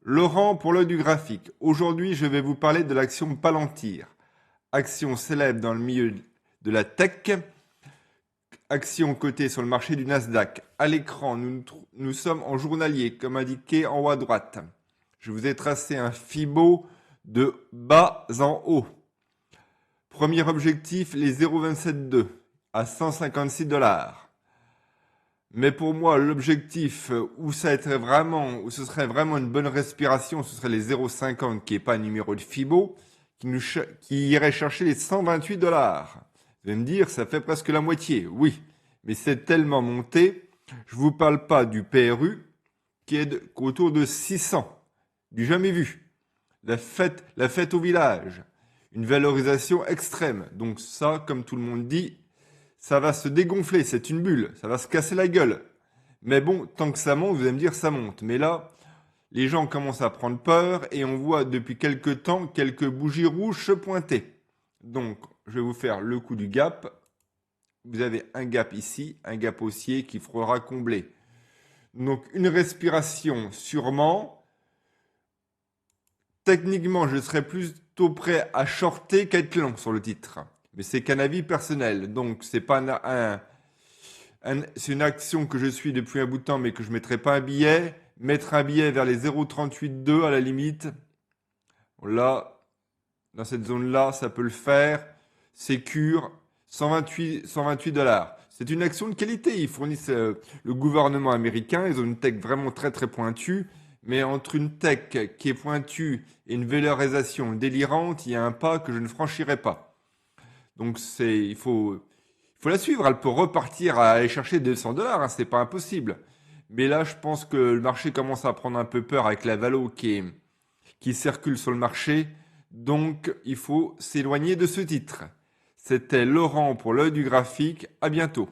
Laurent pour l'œil du graphique. Aujourd'hui, je vais vous parler de l'action Palantir. Action célèbre dans le milieu de la tech. Action cotée sur le marché du Nasdaq. À l'écran, nous sommes en journalier, comme indiqué en haut à droite. Je vous ai tracé un Fibo de bas en haut. Premier objectif, les 0,272 à 156 $. Mais pour moi, l'objectif où ce serait vraiment une bonne respiration, ce serait les 0,50 qui n'est pas un numéro de Fibo, qui irait chercher les 128 $. Vous allez me dire, ça fait presque la moitié. Oui, mais c'est tellement monté. Je vous parle pas du PRU qui est autour de 600, du jamais vu. La fête au village, une valorisation extrême. Donc ça, comme tout le monde dit, ça va se dégonfler, c'est une bulle, ça va se casser la gueule. Mais bon, tant que ça monte, vous allez me dire ça monte. Mais là, les gens commencent à prendre peur et on voit depuis quelques temps quelques bougies rouges se pointer. Donc, je vais vous faire le coup du gap. Vous avez un gap ici, un gap haussier qu'il faudra combler. Donc, une respiration sûrement. Techniquement, je serais plutôt prêt à shorter qu'à être long sur le titre. Mais c'est qu'un avis personnel. Donc, c'est pas c'est une action que je suis depuis un bout de temps, mais que je ne mettrai pas un billet. Mettre un billet vers les 0,382 à la limite. Là, dans cette zone-là, ça peut le faire. Sécure, 128 $. C'est une action de qualité. Ils fournissent le gouvernement américain. Ils ont une tech vraiment très très pointue. Mais entre une tech qui est pointue et une valorisation délirante, il y a un pas que je ne franchirai pas. Donc il faut la suivre. Elle peut repartir à aller chercher 200 $. Hein, c'est pas impossible. Mais là, je pense que le marché commence à prendre un peu peur avec la valo qui circule sur le marché. Donc, il faut s'éloigner de ce titre. C'était Laurent pour l'œil du graphique. À bientôt.